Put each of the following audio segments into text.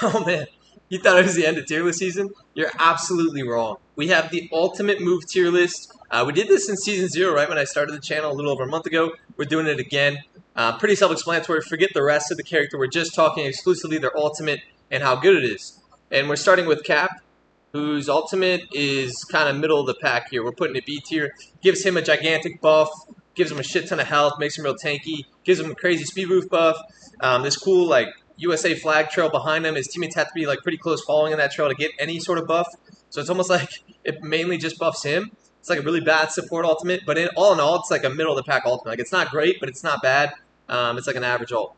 Oh man, you thought it was the end of tier list season? You're absolutely wrong. We have the ultimate move tier list. We did this in season 0, right when I started the channel a little over a month ago. We're doing it again. Pretty self-explanatory. Forget the rest of the character. We're just talking exclusively their ultimate and how good it is. And we're starting with Cap, whose ultimate is kind of middle of the pack here. We're putting it B tier. Gives him a gigantic buff. Gives him a shit ton of health. Makes him real tanky. Gives him a crazy speed boost buff. This cool like USA flag trail behind him. His teammates have to be like pretty close following in that trail to get any sort of buff. So it's almost like it mainly just buffs him. It's like a really bad support ultimate, but all in all, it's like a middle of the pack ultimate. Like it's not great, but it's not bad. It's like an average ult.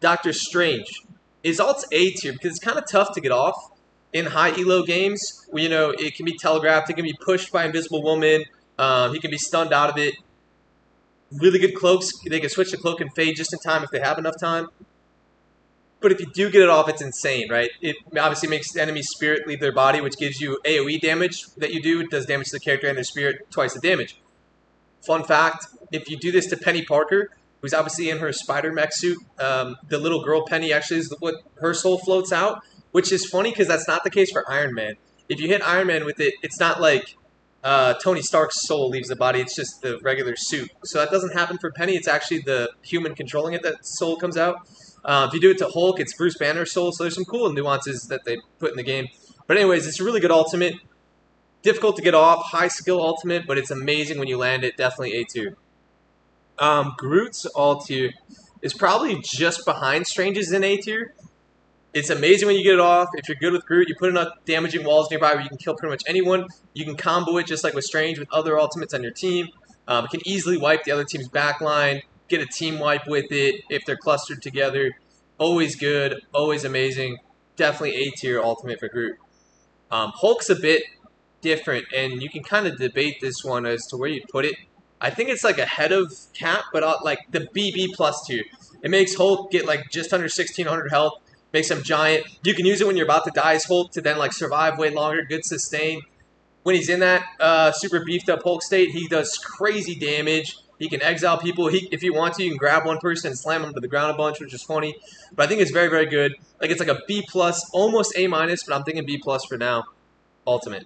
Doctor Strange. His ult's A tier because it's kind of tough to get off in high elo games. Where, it can be telegraphed, it can be pushed by Invisible Woman. He can be stunned out of it. Really good cloaks. They can switch to cloak and fade just in time if they have enough time. But if you do get it off, it's insane, right? It obviously makes the enemy's spirit leave their body, which gives you AoE damage that you do. It does damage to the character and their spirit, twice the damage. Fun fact, if you do this to Penny Parker, who's obviously in her spider mech suit, the little girl Penny actually is what her soul floats out, which is funny because that's not the case for Iron Man. If you hit Iron Man with it, it's not like Tony Stark's soul leaves the body, it's just the regular suit. So that doesn't happen for Penny, it's actually the human controlling it that soul comes out. If you do it to Hulk, it's Bruce Banner's soul, so there's some cool nuances that they put in the game. But anyways, it's a really good ultimate. Difficult to get off, high skill ultimate, but it's amazing when you land it, definitely A tier. Groot's ult tier is probably just behind Strange's in A tier. It's amazing when you get it off. If you're good with Groot, you put enough damaging walls nearby where you can kill pretty much anyone. You can combo it just like with Strange with other ultimates on your team. It can easily wipe the other team's backline. Get a team wipe with it if they're clustered together. Always good, always amazing. Definitely A tier ultimate for Groot. Hulk's a bit different, and you can kind of debate this one as to where you'd put it. I think it's like ahead of Cap, but like the BB plus tier. It makes Hulk get like just under 1600 health. Makes him giant. You can use it when you're about to die as Hulk to then like survive way longer, good sustain. When he's in that super beefed up Hulk state, he does crazy damage. He can exile people. If you want to, you can grab one person and slam them to the ground a bunch, which is funny. But I think it's very, very good. Like it's like a B plus, almost A minus, but I'm thinking B plus for now. Ultimate.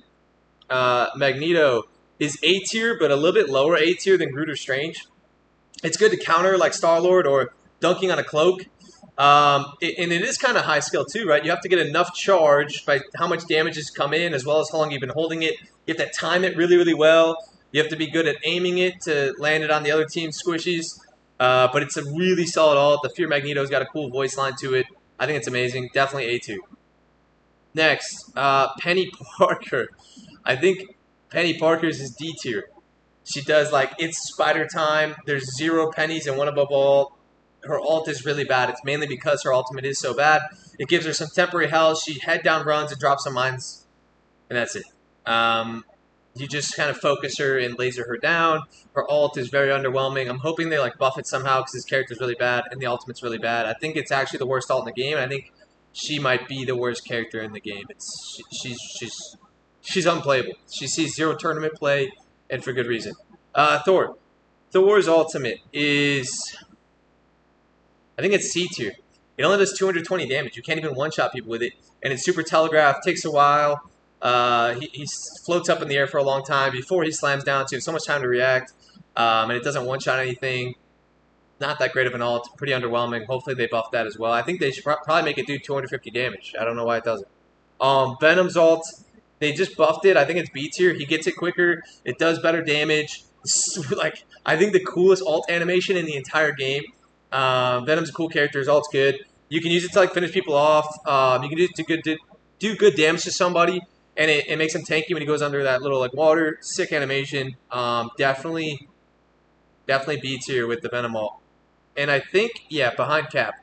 Magneto is A tier, but a little bit lower A tier than Groot or Strange. It's good to counter like Star-Lord or dunking on a cloak. And it is kind of high skill too, right? You have to get enough charge by how much damage has come in, as well as how long you've been holding it. You have to time it really, really well. You have to be good at aiming it to land it on the other team's squishies. But it's a really solid ult. The Fear Magneto's got a cool voice line to it. I think it's amazing. Definitely A2. Next, Penny Parker. I think Penny Parker's is D tier. She does like, it's spider time. There's 0 pennies and one above all. Her ult is really bad. It's mainly because her ultimate is so bad. It gives her some temporary health. She head down runs and drops some mines. And that's it. You just kind of focus her and laser her down. Her ult is very underwhelming. I'm hoping they like buff it somehow because this character's really bad and the ultimate's really bad. I think it's actually the worst ult in the game. And I think she might be the worst character in the game. She's unplayable. She sees 0 tournament play, and for good reason. Thor. Thor's ultimate is, I think it's C tier. It only does 220 damage. You can't even one-shot people with it. And it's super telegraphed. Takes a while. He floats up in the air for a long time before he slams down, so you have so much time to react. And it doesn't one-shot anything. Not that great of an ult. Pretty underwhelming. Hopefully they buff that as well. I think they should probably make it do 250 damage. I don't know why it doesn't. Venom's ult, they just buffed it. I think it's B tier. He gets it quicker. It does better damage. Like, I think the coolest ult animation in the entire game. Venom's a cool character. His ult's good. You can use it to like finish people off. You can do good damage to somebody, and it makes him tanky when he goes under that little like water. Sick animation. Definitely B tier with the Venom ult. And I think, yeah, behind Cap.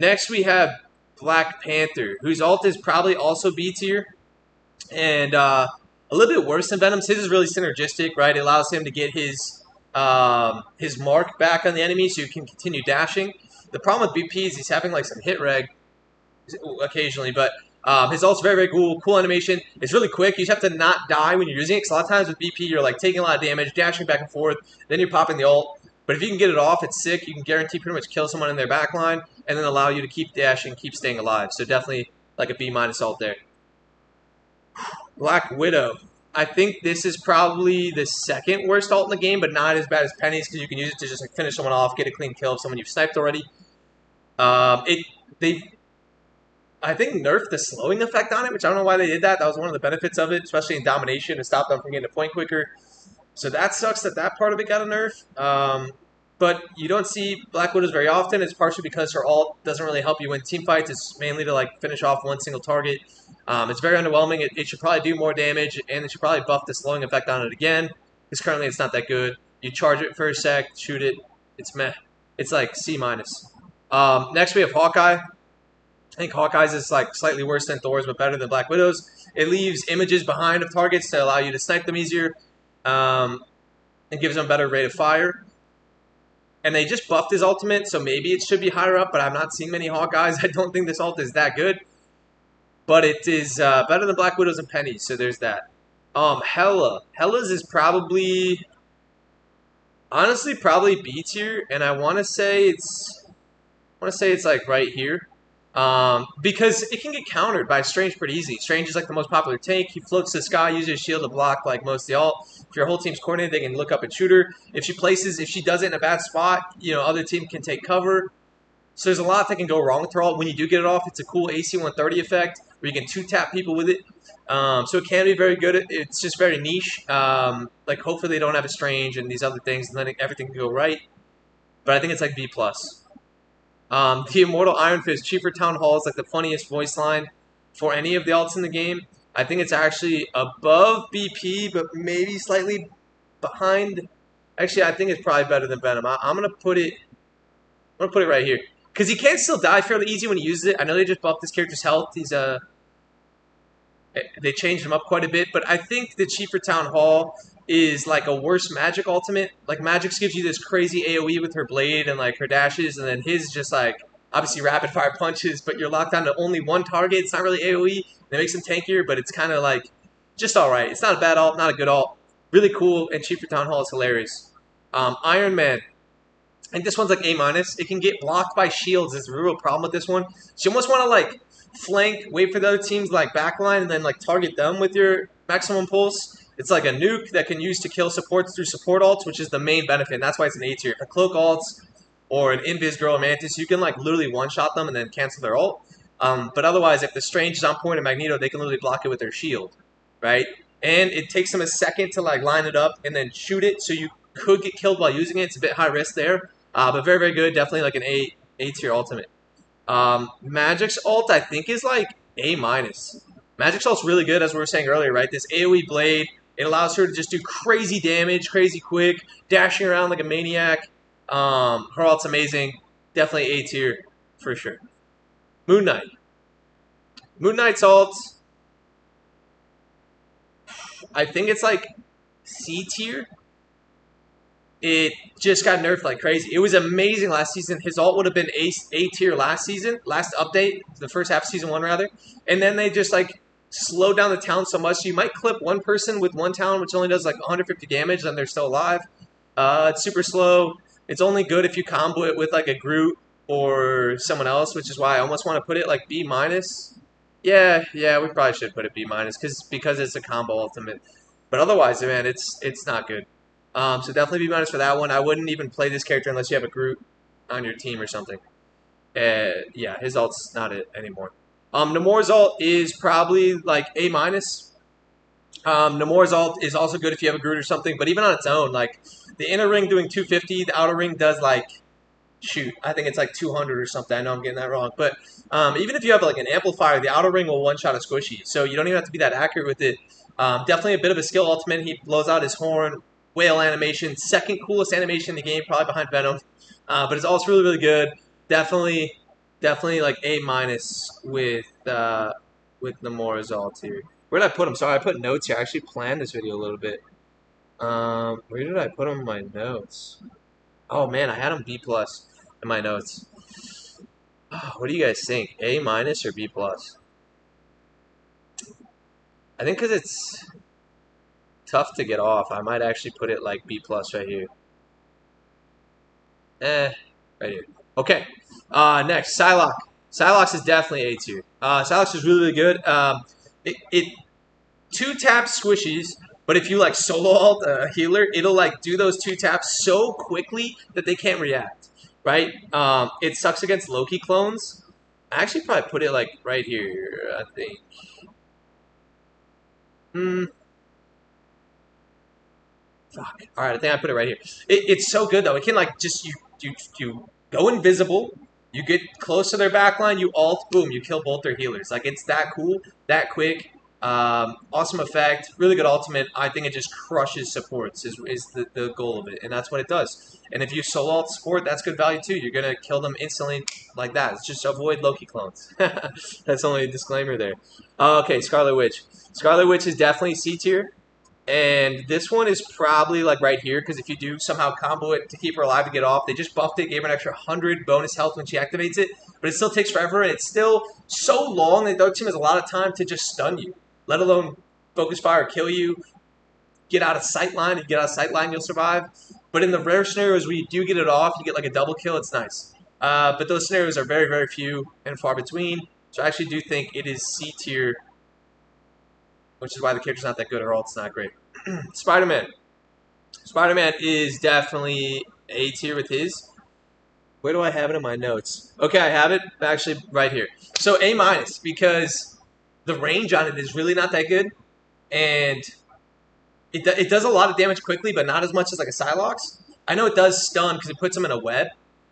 Next we have Black Panther, whose ult is probably also B tier. And a little bit worse than Venom's. His is really synergistic, right? It allows him to get his mark back on the enemy so you can continue dashing. The problem with BP is he's having like some hit reg occasionally, but his ult's very, very cool. Cool animation. It's really quick. You just have to not die when you're using it, because a lot of times with BP, you're like taking a lot of damage, dashing back and forth, then you're popping the ult. But if you can get it off, it's sick. You can guarantee pretty much kill someone in their backline, and then allow you to keep dashing, keep staying alive. So definitely like a B minus alt there. Black Widow. I think this is probably the second worst alt in the game, but not as bad as Penny's because you can use it to just like finish someone off, get a clean kill of someone you've sniped already. They I think nerfed the slowing effect on it, which I don't know why they did that. That was one of the benefits of it, especially in domination, to stop them from getting a point quicker. So that sucks that that part of it got a nerf. But you don't see Black Widows very often. It's partially because her ult doesn't really help you win team fights. It's mainly to like finish off one single target. It's very underwhelming. It should probably do more damage, and it should probably buff the slowing effect on it again, because currently it's not that good. You charge it for a sec, shoot it, it's meh. It's like C minus. Next we have Hawkeye. I think Hawkeye's is like slightly worse than Thor's, but better than Black Widow's. It leaves images behind of targets to allow you to snipe them easier, and gives them a better rate of fire. And they just buffed his ultimate, so maybe it should be higher up, but I'm not seeing many Hawkeyes. I don't think this ult is that good. But it is better than Black Widow's and Penny's, so there's that. Hela. Hela's is probably, honestly, probably B tier, and I want to say it's like right here. Because it can get countered by Strange pretty easy. Strange is like the most popular tank. He floats to the sky, uses his shield to block like most of the ult. If your whole team's coordinated, they can look up and shoot her. If she does it in a bad spot, you know, other team can take cover. So there's a lot that can go wrong with her ult. When you do get it off, it's a cool AC 130 effect where you can 2-tap people with it. So it can be very good. It's just very niche. Like hopefully they don't have a Strange and these other things, and then everything can go right. But I think it's like B+. The Immortal Iron Fist, Chief for Town Hall, is like the funniest voice line for any of the alts in the game. I think it's actually above BP, but maybe slightly behind. Actually, I think it's probably better than Venom. I'm gonna put it right here because he can still die fairly easy when he uses it. I know they just buffed this character's health. They changed him up quite a bit, but I think the Chief for Town Hall is like a worse Magik ultimate. Like Magik's gives you this crazy AoE with her blade and like her dashes, and then his just like obviously rapid fire punches, but you're locked down to only one target. It's not really AoE. It makes him tankier, but it's kind of like just alright. It's not a bad ult, not a good ult. Really cool, and Chief for Town Hall is hilarious. Iron Man. I think this one's like A-. It can get blocked by shields. Is the real problem with this one. So you almost want to like flank, wait for the other team's like backline, and then like target them with your maximum pulse. It's like a nuke that can use to kill supports through support ults, which is the main benefit, and that's why it's an A tier. If a Cloak ults or an Invis Girl or Mantis, you can like literally one-shot them and then cancel their ult. But otherwise, if the Strange is on point of Magneto, they can literally block it with their shield, right? And it takes them a second to like line it up and then shoot it, so you could get killed while using it. It's a bit high risk there, but very, very good. Definitely like an A tier ultimate. Magik's ult, I think, is like A-. Magik's ult's really good, as we were saying earlier, right? This AoE blade, it allows her to just do crazy damage, crazy quick, dashing around like a maniac. Her ult's amazing. Definitely A tier, for sure. Moon Knight. Moon Knight's ult, I think it's like C tier. It just got nerfed like crazy. It was amazing last season. His ult would have been A tier last season, last update, the first half of Season 1 rather. And then they just like slowed down the talent so much. So you might clip one person with one talent, which only does like 150 damage, then they're still alive. It's super slow. It's only good if you combo it with like a Groot or someone else, which is why I almost want to put it like B-. Yeah, we probably should put it B- because it's a combo ultimate. But otherwise, man, it's not good. So definitely B- for that one. I wouldn't even play this character unless you have a Groot on your team or something. Yeah, his ult's not it anymore. Namor's ult is probably like A-. Namor's ult is also good if you have a Groot or something, but even on its own, like the inner ring doing 250, the outer ring does like, shoot, I think it's like 200 or something. I know I'm getting that wrong, but even if you have like an amplifier, the outer ring will one-shot a squishy, so you don't even have to be that accurate with it. Definitely a bit of a skill ultimate. He blows out his horn. Whale animation, second coolest animation in the game, probably behind Venom. But it's also really, really good. Definitely like A- with Namor's ult here. Where did I put him? Sorry, I put notes here. I actually planned this video a little bit. Where did I put him in my notes? Oh man, I had him B+ in my notes. Oh, what do you guys think? A- or B+? I think because it's tough to get off, I might actually put it like B+ right here. Right here. Okay. Next, Psylocke. Psylocke is definitely A tier. Psylocke is really, really good. It 2-tap squishies, but if you like solo alt a healer, it'll like do those 2 taps so quickly that they can't react, right? It sucks against Loki clones. I actually probably put it like right here, I think. Fuck. All right, I think I put it right here. It's so good though. It can like just you go invisible, you get close to their backline, you ult, boom, you kill both their healers. Like it's that cool, that quick. Awesome effect, really good ultimate. I think it just crushes supports is the goal of it, and that's what it does. And if you solo alt support, that's good value too. You're gonna kill them instantly like that. It's just avoid Loki clones. That's only a disclaimer there. Okay, Scarlet Witch. Scarlet Witch is definitely C tier. And this one is probably like right here, because if you do somehow combo it to keep her alive to get off, they just buffed it, gave her an extra 100 bonus health when she activates it, but it still takes forever, and it's still so long that the other team has a lot of time to just stun you, let alone focus fire, kill you, get out of sight line. If you get out of sight line, you'll survive. But in the rare scenarios where you do get it off, you get like a double kill, it's nice. But those scenarios are very, very few and far between, so I actually do think it is C tier, which is why the character's not that good, or alt's not great. Spider-Man. Spider-Man is definitely A tier with his. Where do I have it in my notes? Okay, I have it actually right here. So A minus, because the range on it is really not that good, and it does a lot of damage quickly, but not as much as like a Psylocke. I know it does stun because it puts them in a web,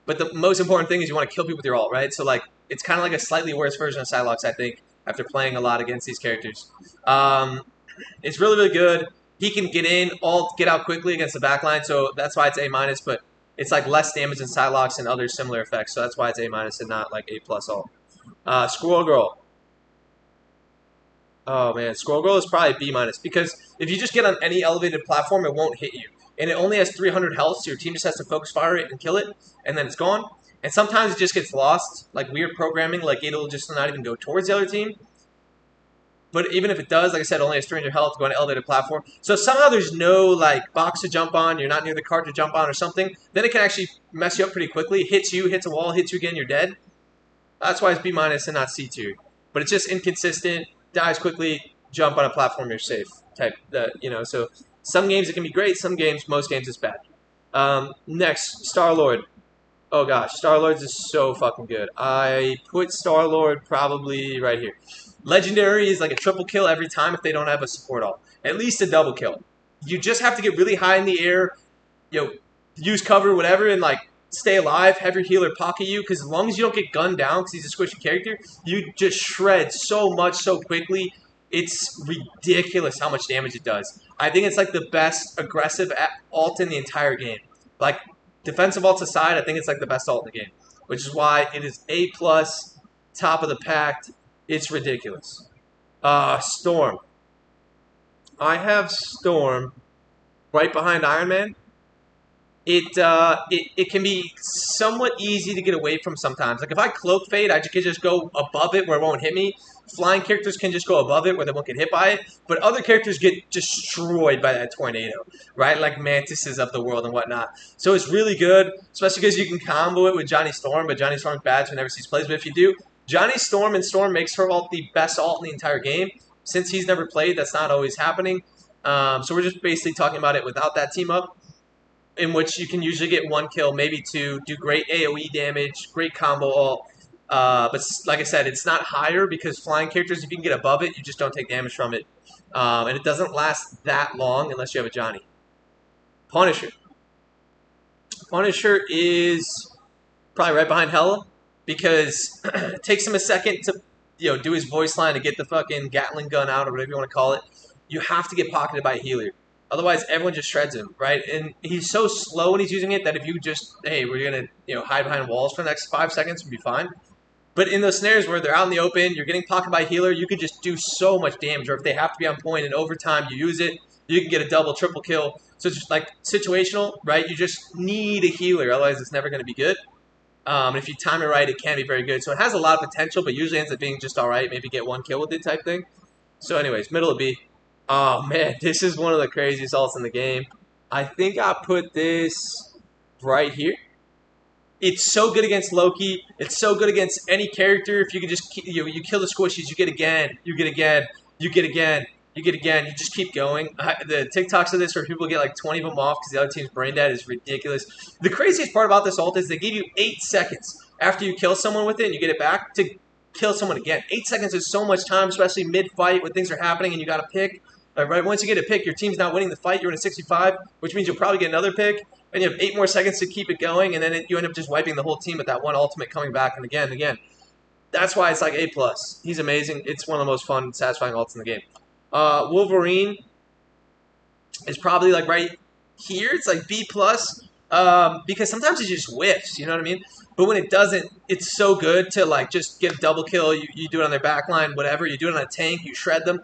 but the most important thing is you want to kill people with your ult, right? So like it's kind of like a slightly worse version of Psylocke, I think, after playing a lot against these characters. It's really, really good. He can get in, ult, get out quickly against the backline, so that's why it's A minus, but it's like less damage than Psylocke and other similar effects, so that's why it's A minus and not like A plus ult. Squirrel Girl. Oh man, Squirrel Girl is probably B minus, because if you just get on any elevated platform, it won't hit you. And it only has 300 health, so your team just has to focus fire it and kill it, and then it's gone. And sometimes it just gets lost, like weird programming, like it'll just not even go towards the other team. But even if it does, like I said, only has 300 health, go on an elevated platform. So if somehow there's no like box to jump on, you're not near the cart to jump on or something, then it can actually mess you up pretty quickly. Hits you, hits a wall, hits you again, you're dead. That's why it's B minus and not C tier. But it's just inconsistent, dies quickly, jump on a platform, you're safe type. So some games it can be great, some games, most games it's bad. Next, Star-Lord. Oh gosh, Star-Lord is so fucking good. I put Star-Lord probably right here. Legendary is like a triple kill every time if they don't have a support ult. At least a double kill. You just have to get really high in the air, use cover, whatever, and like stay alive, have your healer pocket you, because as long as you don't get gunned down, because he's a squishy character, you just shred so much so quickly. It's ridiculous how much damage it does. I think it's like the best aggressive ult in the entire game. Like, defensive ults aside, I think it's like the best ult in the game, which is why it is A+, top of the pack. It's ridiculous. Storm. I have Storm right behind Iron Man. It can be somewhat easy to get away from sometimes. Like if I cloak fade, I can just go above it where it won't hit me. Flying characters can just go above it where they won't get hit by it. But other characters get destroyed by that tornado, right? Like Mantises of the world and whatnot. So it's really good, especially because you can combo it with Johnny Storm, but Johnny Storm's bad, so he never sees plays. But if you do, Johnny Storm and Storm makes her ult the best ult in the entire game. Since he's never played, that's not always happening. So we're just basically talking about it without that team up, in which you can usually get 1 kill, maybe 2, do great AoE damage, great combo ult. But like I said, it's not higher because flying characters, if you can get above it, you just don't take damage from it. And it doesn't last that long unless you have a Johnny. Punisher. Punisher is probably right behind Hela, because it takes him a second to do his voice line to get the fucking Gatling gun out or whatever you want to call it. You have to get pocketed by a healer. Otherwise, everyone just shreds him, right? And he's so slow when he's using it that if you just, hey, we're going to hide behind walls for the next 5 seconds, we'll be fine. But in those scenarios where they're out in the open, you're getting pocketed by a healer, you can just do so much damage. Or if they have to be on point in overtime, you use it, you can get a double, triple kill. So it's just like situational, right? You just need a healer, otherwise it's never going to be good. And if you time it right, it can be very good. So it has a lot of potential, but usually ends up being just all right. Maybe get 1 kill with it type thing. So anyways, middle of B. Oh, man, this is one of the craziest ults in the game. I think I put this right here. It's so good against Loki. It's so good against any character. If you can just you kill the squishies, you get again, you get again, you get again, you get again. You just keep going. The TikToks of this where people get like 20 of them off because the other team's brain dead is ridiculous. The craziest part about this ult is they give you 8 seconds after you kill someone with it and you get it back to kill someone again. 8 seconds is so much time, especially mid-fight when things are happening and you got to pick. Right, once you get a pick, your team's not winning the fight. You're in a 65, which means you'll probably get another pick, and you have 8 more seconds to keep it going, and then you end up just wiping the whole team with that one ultimate coming back and again and again. That's why it's like A+. He's amazing. It's one of the most fun, satisfying ults in the game. Wolverine is probably like right here. It's like B+, because sometimes it just whiffs, you know what I mean? But when it doesn't, it's so good to like just get a double kill. You do it on their backline, whatever. You do it on a tank, you shred them.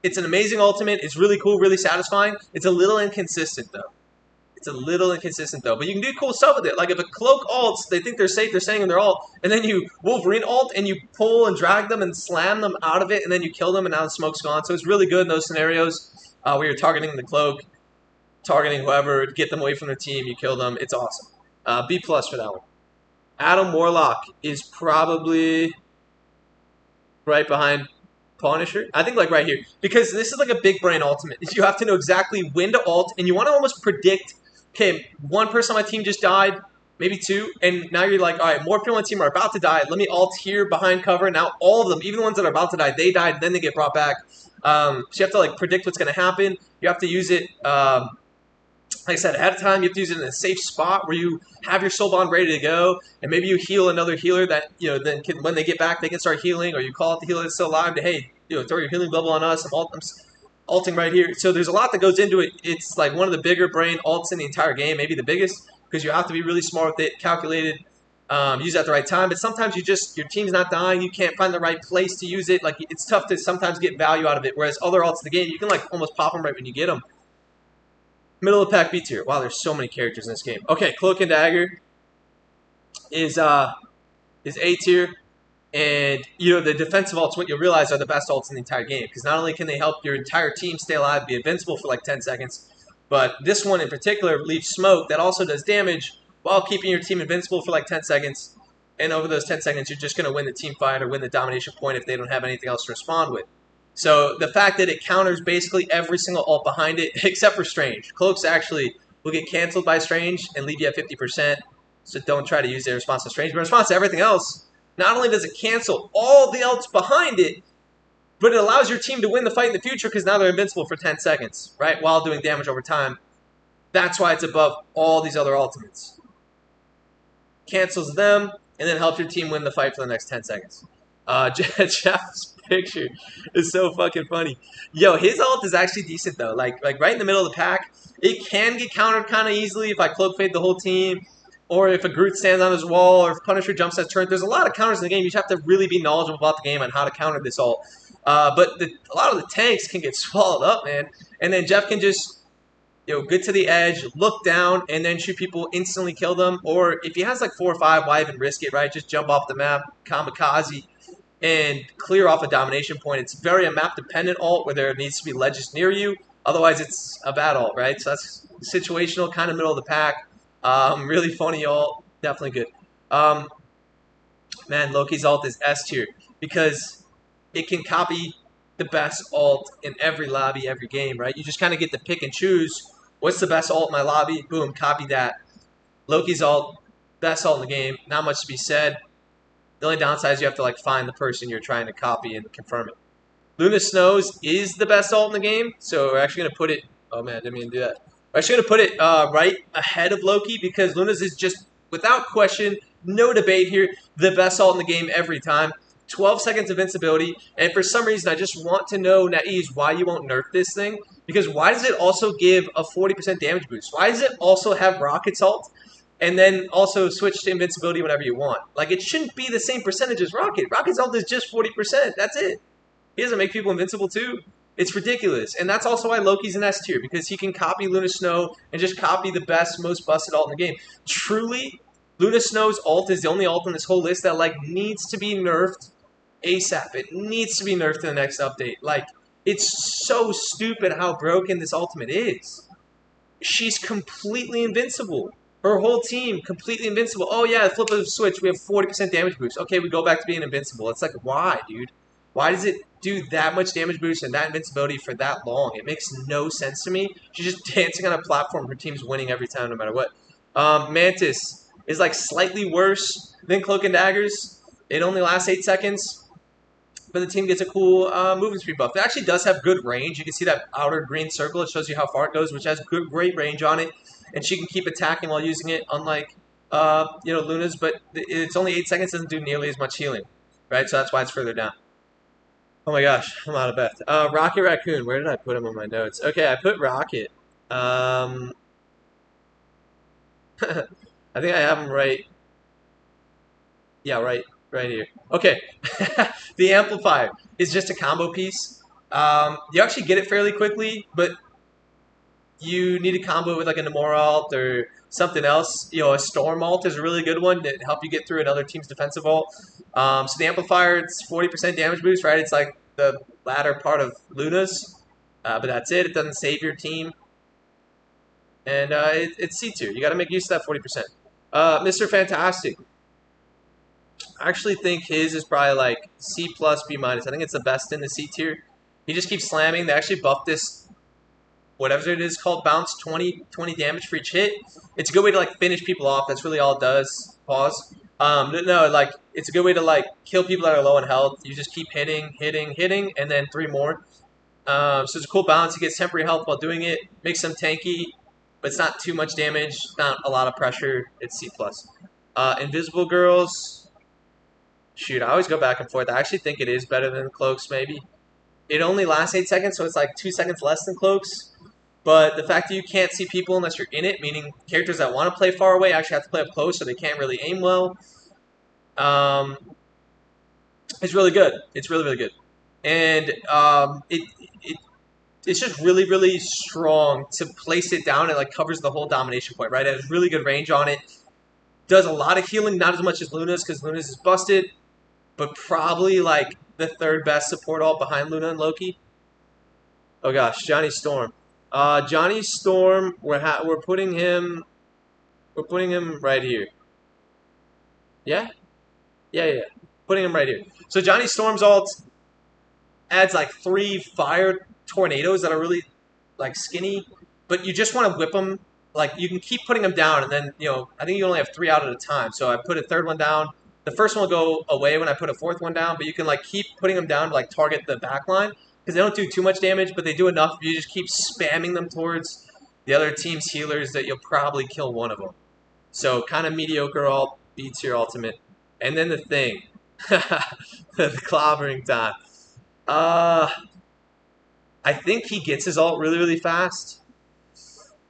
It's an amazing ultimate. It's really cool, really satisfying. It's a little inconsistent, though. But you can do cool stuff with it. Like if a Cloak ults, they think they're safe, they're staying in their ult, and then you Wolverine ult, and you pull and drag them and slam them out of it, and then you kill them, and now the smoke's gone. So it's really good in those scenarios where you're targeting the Cloak, targeting whoever, to get them away from their team, you kill them. It's awesome. B+ for that one. Adam Warlock is probably right behind Punisher. I think like right here. Because this is like a big brain ultimate. You have to know exactly when to ult, and you want to almost predict, okay, one person on my team just died, maybe 2, and now you're like, all right, more people on my team are about to die. Let me ult here behind cover. Now all of them, even the ones that are about to die, they died, then they get brought back. So you have to like predict what's going to happen. You have to use it, like I said, ahead of time. You have to use it in a safe spot where you have your soul bond ready to go, and maybe you heal another healer that, then when they get back, they can start healing, or you call out the healer that's still alive to, hey, throw your healing bubble on us. I'm ulting right here. So there's a lot that goes into it. It's like one of the bigger brain ults in the entire game, maybe the biggest, because you have to be really smart with it, calculated, use it at the right time. But sometimes your team's not dying. You can't find the right place to use it. Like it's tough to sometimes get value out of it. Whereas other ults in the game, you can like almost pop them right when you get them. Middle of the pack B tier. Wow, there's so many characters in this game. Okay, Cloak and Dagger is A tier. And, the defensive ults, what you'll realize are the best ults in the entire game. Because not only can they help your entire team stay alive, be invincible for like 10 seconds, but this one in particular leaves smoke that also does damage while keeping your team invincible for like 10 seconds. And over those 10 seconds, you're just going to win the team fight or win the domination point if they don't have anything else to respond with. So the fact that it counters basically every single ult behind it, except for Strange. Cloaks actually will get canceled by Strange and leave you at 50%. So don't try to use their response to Strange. But in response to everything else, not only does it cancel all the ults behind it, but it allows your team to win the fight in the future because now they're invincible for 10 seconds, right? While doing damage over time. That's why it's above all these other ultimates. Cancels them, and then helps your team win the fight for the next 10 seconds. Jeff's picture is so fucking funny. Yo, his ult is actually decent, though. Like right in the middle of the pack. It can get countered kind of easily if I cloak fade the whole team, or if a Groot stands on his wall, or if Punisher jumps as turret. There's a lot of counters in the game. You just have to really be knowledgeable about the game and how to counter this ult. But a lot of the tanks can get swallowed up, man. And then Jeff can just get to the edge, look down, and then shoot people, instantly kill them. Or if he has like 4 or 5, why even risk it, right? Just jump off the map, kamikaze, and clear off a domination point. It's very a map-dependent ult where there needs to be ledges near you. Otherwise, it's a bad ult, right? So that's situational, kind of middle of the pack. Really funny ult. Definitely good. Man, Loki's ult is S tier because it can copy the best ult in every lobby, every game, right? You just kind of get to pick and choose what's the best ult in my lobby. Boom, copy that. Loki's ult, best ult in the game. Not much to be said. The only downside is you have to find the person you're trying to copy and confirm it. Luna Snows is the best ult in the game, so we're actually going to put it... Oh man, didn't mean to do that. We're actually going to put it right ahead of Loki because Luna's is just, without question, no debate here, the best ult in the game every time. 12 seconds of invincibility, and for some reason I just want to know, Naiz, why you won't nerf this thing. Because why does it also give a 40% damage boost? Why does it also have Rocket's ult, and then also switch to invincibility whenever you want? Like, it shouldn't be the same percentage as Rocket. Rocket's ult is just 40%, that's it. He doesn't make people invincible too. It's ridiculous, and that's also why Loki's an S tier, because he can copy Luna Snow and just copy the best, most busted ult in the game. Truly, Luna Snow's ult is the only ult on this whole list that, needs to be nerfed ASAP. It needs to be nerfed in the next update. It's so stupid how broken this ultimate is. She's completely invincible. Her whole team completely invincible. Oh yeah, flip of the switch. We have 40% damage boost. Okay, we go back to being invincible. It's like, why, dude? Why does it do that much damage boost and that invincibility for that long? It makes no sense to me. She's just dancing on a platform. Her team's winning every time, no matter what. Mantis is like slightly worse than Cloak and Daggers. It only lasts 8 seconds, but the team gets a cool movement speed buff. It actually does have good range. You can see that outer green circle. It shows you how far it goes, which has great range on it. And she can keep attacking while using it, unlike Luna's. But it's only 8 seconds. Doesn't do nearly as much healing, right? So that's why it's further down. Oh my gosh, I'm out of breath. Rocket Raccoon. Where did I put him on my notes? Okay, I put Rocket. I think I have him right. Yeah, right here. Okay. The amplifier is just a combo piece. You actually get it fairly quickly, but you need a combo with like a Namor ult or something else. A Storm ult is a really good one to help you get through another team's defensive ult. So the amplifier, it's 40% damage boost, right? It's like the latter part of Luna's, but that's it. It doesn't save your team. And it's C tier. You got to make use of that 40%. Mr. Fantastic. I actually think his is probably like C+, B-. I think it's the best in the C tier. He just keeps slamming. They actually buffed this, whatever it is called, bounce 20 damage for each hit. It's a good way to like finish people off. That's really all it does. Pause. No, like it's a good way to like kill people that are low in health. You just keep hitting, and then 3 more. So it's a cool bounce. He gets temporary health while doing it. Makes him tanky, but it's not too much damage. Not a lot of pressure. It's C+. Invisible Girls. Shoot, I always go back and forth. I actually think it is better than Cloaks, maybe. It only lasts 8 seconds, so it's like 2 seconds less than Cloaks. But the fact that you can't see people unless you're in it, meaning characters that want to play far away actually have to play up close, so they can't really aim well. It's really good. It's really, really good. And it's just really, really strong to place it down. It like covers the whole domination point, right? It has really good range on it. Does a lot of healing, not as much as Luna's, because Luna's is busted, but probably like the 3rd best support ult behind Luna and Loki. Oh gosh, Johnny Storm. Johnny Storm, we're putting him right here. Yeah? Yeah. Putting him right here. So Johnny Storm's ult adds like 3 fire tornadoes that are really like skinny, but you just want to whip them. Like you can keep putting them down, and then I think you only have 3 out at a time. So I put a 3rd one down. The first one will go away when I put a 4th one down, but you can like keep putting them down to like target the back line because they don't do too much damage, but they do enough. You just keep spamming them towards the other team's healers that you'll probably kill one of them. So kind of mediocre ult, B tier ultimate, and then the thing, the clobbering time. I think he gets his ult really, really fast.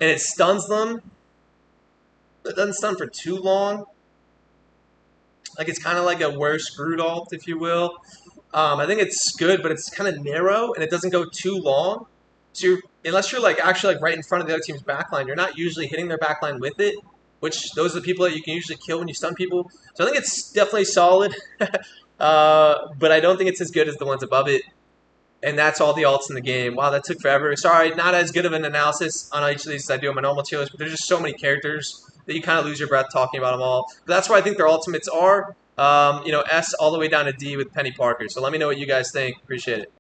And it stuns them. It doesn't stun for too long. Like it's kind of like a worse Groot ult, if you will. I think it's good, but it's kind of narrow and it doesn't go too long. So unless you're like actually like right in front of the other team's backline, you're not usually hitting their backline with it. Which those are the people that you can usually kill when you stun people. So I think it's definitely solid, but I don't think it's as good as the ones above it. And that's all the alts in the game. Wow, that took forever. Sorry, not as good of an analysis on each of these as I do on my normal tier list, but there's just so many characters that you kind of lose your breath talking about them all. But that's where I think their ultimates are. S all the way down to D with Penny Parker. So let me know what you guys think. Appreciate it.